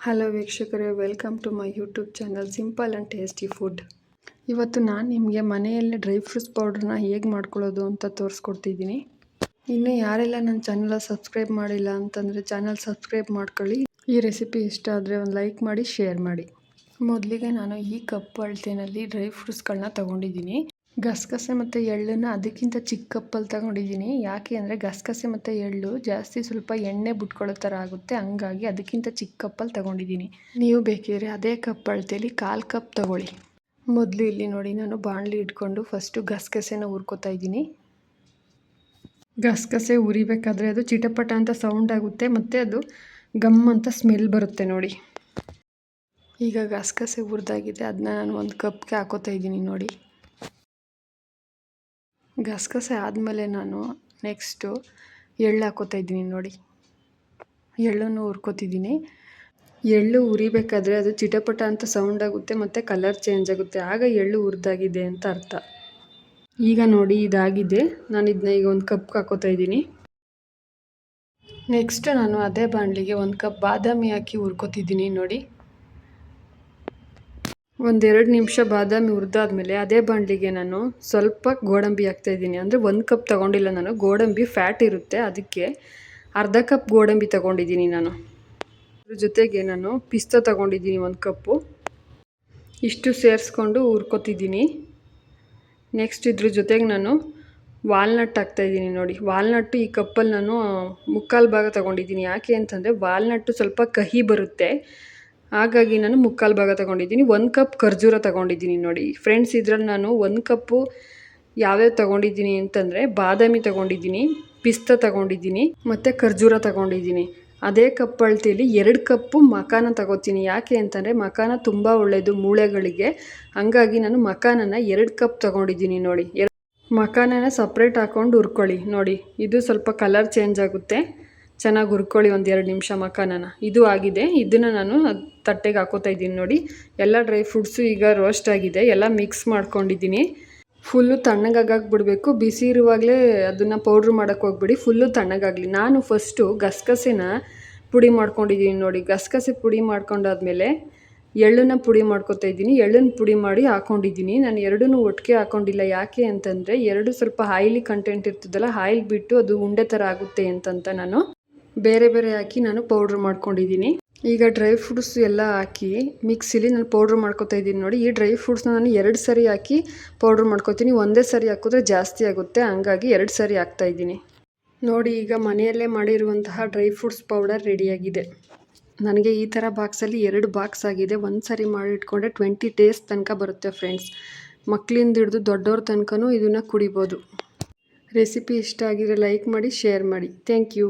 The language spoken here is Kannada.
ಹಲೋ ವೀಕ್ಷಕರೇ, welcome to my YouTube channel simple and tasty food. ಇವತ್ತು ನಾನು ನಿಮಗೆ ಮನೆಯಲ್ಲೇ ಡ್ರೈ ಫ್ರೂಟ್ಸ್ ಪೌಡ್ರನ್ನ ಹೇಗೆ ಮಾಡ್ಕೊಳ್ಳೋದು ಅಂತ ತೋರಿಸ್ಕೊಡ್ತಿದ್ದೀನಿ. ಇನ್ನೂ ಯಾರೆಲ್ಲ ನನ್ನ ಚಾನಲ್ ಸಬ್ಸ್ಕ್ರೈಬ್ ಮಾಡಿಲ್ಲ ಅಂತಂದರೆ ಚಾನಲ್ ಸಬ್ಸ್ಕ್ರೈಬ್ ಮಾಡ್ಕೊಳ್ಳಿ. ಈ ರೆಸಿಪಿ ಇಷ್ಟ ಆದರೆ ಒಂದು ಲೈಕ್ ಮಾಡಿ, ಶೇರ್ ಮಾಡಿ. ಮೊದಲಿಗೆ ನಾನು ಈ ಕಪ್ ಅಳತೆಯಲ್ಲಿ ಡ್ರೈ ಫ್ರೂಟ್ಸ್ಗಳನ್ನ ತೊಗೊಂಡಿದ್ದೀನಿ. ಗಸಗಸೆ ಮತ್ತು ಎಳ್ಳನ್ನು ಅದಕ್ಕಿಂತ ಚಿಕ್ಕ ಕಪ್ಪಲ್ಲಿ ತೊಗೊಂಡಿದ್ದೀನಿ. ಯಾಕೆ ಅಂದರೆ ಗಸಗಸೆ ಮತ್ತು ಎಳ್ಳು ಜಾಸ್ತಿ ಸ್ವಲ್ಪ ಎಣ್ಣೆ ಬಿಟ್ಕೊಳ್ಳೋ ಥರ ಆಗುತ್ತೆ, ಹಂಗಾಗಿ ಅದಕ್ಕಿಂತ ಚಿಕ್ಕ ಕಪ್ಪಲ್ಲಿ ತೊಗೊಂಡಿದ್ದೀನಿ. ನೀವು ಬೇಕಿದ್ರೆ ಅದೇ ಕಪ್ ಅಳತೆಯಲ್ಲಿ 1/4 ಕಪ್ ತೊಗೊಳ್ಳಿ. ಮೊದಲು ಇಲ್ಲಿ ನೋಡಿ, ನಾನು ಬಾಣಲಿ ಇಟ್ಕೊಂಡು ಫಸ್ಟು ಗಸಗಸೆನ ಹುರ್ಕೋತಾ ಇದ್ದೀನಿ. ಗಸಗಸೆ ಹುರಿಬೇಕಾದ್ರೆ ಅದು ಚಿಟಪಟ ಅಂತ ಸೌಂಡ್ ಆಗುತ್ತೆ ಮತ್ತು ಅದು ಗಮ್ ಅಂತ ಸ್ಮೆಲ್ ಬರುತ್ತೆ ನೋಡಿ. ಈಗ ಗಸಗಸೆ ಹುರಿದಾಗಿದೆ, ಅದನ್ನ ನಾನು ಒಂದು ಕಪ್ಗೆ ಹಾಕೋತಾ ಇದ್ದೀನಿ ನೋಡಿ. ಗಸಗಸೆ ಆದಮೇಲೆ ನಾನು ನೆಕ್ಸ್ಟು ಎಳ್ಳು ಹಾಕೋತಾ ಇದ್ದೀನಿ ನೋಡಿ. ಎಳ್ಳನ್ನು ಹುರ್ಕೋತಿದ್ದೀನಿ. ಎಳ್ಳು ಹುರಿಬೇಕಾದ್ರೆ ಅದು ಚಿಟಪಟ ಅಂತ ಸೌಂಡ್ ಆಗುತ್ತೆ ಮತ್ತು ಕಲರ್ ಚೇಂಜ್ ಆಗುತ್ತೆ, ಆಗ ಎಳ್ಳು ಹುರಿದಾಗಿದೆ ಅಂತ ಅರ್ಥ. ಈಗ ನೋಡಿ ಇದಾಗಿದೆ, ನಾನು ಇದನ್ನ ಈಗ ಒಂದು ಕಪ್ಗೆ ಹಾಕೋತಾ ಇದ್ದೀನಿ. ನೆಕ್ಸ್ಟ್ ನಾನು ಅದೇ ಬಾಣಲಿಗೆ 1 ಕಪ್ ಬಾದಾಮಿ ಹಾಕಿ ಹುರ್ಕೋತಿದ್ದೀನಿ ನೋಡಿ. 1-2 ನಿಮಿಷ ಬಾದಾಮಿ ಹುರಿದಾದ್ಮೇಲೆ ಅದೇ ಬಾಣಲಿಗೆ ನಾನು ಸ್ವಲ್ಪ ಗೋಡಂಬಿ ಹಾಕ್ತಾಯಿದ್ದೀನಿ. ಅಂದರೆ 1 ಕಪ್ ತೊಗೊಂಡಿಲ್ಲ ನಾನು, ಗೋಡಂಬಿ ಫ್ಯಾಟ್ ಇರುತ್ತೆ, ಅದಕ್ಕೆ ಅರ್ಧ ಕಪ್ ಗೋಡಂಬಿ ತೊಗೊಂಡಿದ್ದೀನಿ ನಾನು. ಅದ್ರ ಜೊತೆಗೆ ನಾನು ಪಿಸ್ತಾ ತೊಗೊಂಡಿದ್ದೀನಿ 1 ಕಪ್ಪು. ಇಷ್ಟು ಸೇರಿಸ್ಕೊಂಡು ಹುರ್ಕೋತಿದ್ದೀನಿ. ನೆಕ್ಸ್ಟ್ ಇದ್ರ ಜೊತೆಗೆ ನಾನು ವಾಲ್ನಟ್ ಹಾಕ್ತಾಯಿದ್ದೀನಿ ನೋಡಿ. ವಾಲ್ನಟ್ಟು ಈ ಕಪ್ಪಲ್ಲಿ ನಾನು 3/4 ಭಾಗ ತೊಗೊಂಡಿದ್ದೀನಿ. ಯಾಕೆ ಅಂತಂದರೆ ವಾಲ್ನಟ್ಟು ಸ್ವಲ್ಪ ಕಹಿ ಬರುತ್ತೆ, ಹಾಗಾಗಿ ನಾನು 3/4 ಭಾಗ ತೊಗೊಂಡಿದ್ದೀನಿ. 1 ಕಪ್ ಖರ್ಜೂರ ತೊಗೊಂಡಿದ್ದೀನಿ ನೋಡಿ. ಫ್ರೆಂಡ್ಸ್, ಇದರಲ್ಲಿ ನಾನು 1 ಕಪ್ಪು ಯಾವ್ಯಾವ ತೊಗೊಂಡಿದ್ದೀನಿ ಅಂತಂದರೆ ಬಾದಾಮಿ ತೊಗೊಂಡಿದ್ದೀನಿ, ಪಿಸ್ತಾ ತೊಗೊಂಡಿದ್ದೀನಿ ಮತ್ತು ಖರ್ಜೂರ ತೊಗೊಂಡಿದ್ದೀನಿ. ಅದೇ ಕಪ್ ಅಳತೆಯಲ್ಲಿ 2 ಕಪ್ಪು ಮಖಾನ ತೊಗೋತೀನಿ. ಯಾಕೆ ಅಂತಂದರೆ ಮಖಾನ ತುಂಬ ಒಳ್ಳೆಯದು ಮೂಳೆಗಳಿಗೆ, ಹಂಗಾಗಿ ನಾನು ಮಖಾನನ 2 ಕಪ್ ತೊಗೊಂಡಿದ್ದೀನಿ ನೋಡಿ. ಮಖಾನನ ಸಪ್ರೇಟ್ ಹಾಕ್ಕೊಂಡು ಹುರ್ಕೊಳ್ಳಿ ನೋಡಿ. ಇದು ಸ್ವಲ್ಪ ಕಲರ್ ಚೇಂಜ್ ಆಗುತ್ತೆ, ಚೆನ್ನಾಗಿ ಹುರ್ಕೊಳ್ಳಿ 1-2 ನಿಮಿಷ ಮಖಾನನ. ಇದು ಆಗಿದೆ, ಇದನ್ನು ನಾನು ತಟ್ಟೆಗೆ ಹಾಕೋತಾ ಇದ್ದೀನಿ ನೋಡಿ. ಎಲ್ಲ ಡ್ರೈ ಫ್ರೂಟ್ಸು ಈಗ ರೋಸ್ಟ್ ಆಗಿದೆ, ಎಲ್ಲ ಮಿಕ್ಸ್ ಮಾಡ್ಕೊಂಡಿದ್ದೀನಿ. ಫುಲ್ಲು ತಣ್ಣಗಾಗಕ್ಕೆ ಬಿಡಬೇಕು, ಬಿಸಿ ಇರುವಾಗಲೇ ಅದನ್ನು ಪೌಡ್ರ್ ಮಾಡೋಕ್ಕೆ ಹೋಗ್ಬಿಡಿ, ಫುಲ್ಲು ತಣ್ಣಗಾಗಲಿ. ನಾನು ಫಸ್ಟು ಗಸಗಸೆನ ಪುಡಿ ಮಾಡ್ಕೊಂಡಿದ್ದೀನಿ ನೋಡಿ. ಗಸಗಸೆ ಪುಡಿ ಮಾಡ್ಕೊಂಡಾದ್ಮೇಲೆ ಎಳ್ಳನ್ನು ಪುಡಿ ಮಾಡ್ಕೊತಾ ಇದ್ದೀನಿ. ಎಳ್ಳನ್ನು ಪುಡಿ ಮಾಡಿ ಹಾಕ್ಕೊಂಡಿದ್ದೀನಿ. ನಾನು ಎರಡನ್ನೂ ಒಟ್ಟಿಗೆ ಹಾಕ್ಕೊಂಡಿಲ್ಲ. ಯಾಕೆ ಅಂತಂದರೆ ಎರಡು ಸ್ವಲ್ಪ ಆಯಿಲಿ ಕಂಟೆಂಟ್ ಇರ್ತದಲ್ಲ, ಆಯಿಲ್ ಬಿಟ್ಟು ಅದು ಉಂಡೆ ಥರ ಆಗುತ್ತೆ ಅಂತಂತ ನಾನು ಬೇರೆ ಬೇರೆ ಹಾಕಿ ನಾನು ಪೌಡ್ರ್ ಮಾಡ್ಕೊಂಡಿದ್ದೀನಿ. ಈಗ ಡ್ರೈ ಫ್ರೂಟ್ಸ್ ಎಲ್ಲ ಹಾಕಿ ಮಿಕ್ಸಿಲಿ ನಾನು ಪೌಡ್ರ್ ಮಾಡ್ಕೊತಾ ಇದ್ದೀನಿ ನೋಡಿ. ಈ ಡ್ರೈ ಫ್ರೂಟ್ಸ್ನ ನಾನು 2 ಸರಿ ಹಾಕಿ ಪೌಡ್ರ್ ಮಾಡ್ಕೊತೀನಿ. ಒಂದೇ ಸರಿ ಹಾಕಿದ್ರೆ ಜಾಸ್ತಿ ಆಗುತ್ತೆ, ಹಂಗಾಗಿ 2 ಸರಿ ಹಾಕ್ತಾಯಿದ್ದೀನಿ ನೋಡಿ. ಈಗ ಮನೆಯಲ್ಲೇ ಮಾಡಿರುವಂತಹ ಡ್ರೈ ಫ್ರೂಟ್ಸ್ ಪೌಡರ್ ರೆಡಿಯಾಗಿದೆ. ನನಗೆ ಈ ಥರ ಬಾಕ್ಸಲ್ಲಿ 2 ಬಾಕ್ಸ್ ಆಗಿದೆ. ಒಂದು ಸರಿ ಮಾಡಿಟ್ಕೊಂಡ್ರೆ 20 ಡೇಸ್ ತನಕ ಬರುತ್ತೆ ಫ್ರೆಂಡ್ಸ್. ಮಕ್ಕಳಿಂದ ಹಿಡಿದು ದೊಡ್ಡವ್ರ ತನಕನೂ ಇದನ್ನು ಕುಡಿಬೋದು. ರೆಸಿಪಿ ಇಷ್ಟ ಆಗಿದ್ರೆ ಲೈಕ್ ಮಾಡಿ, ಶೇರ್ ಮಾಡಿ. Thank you.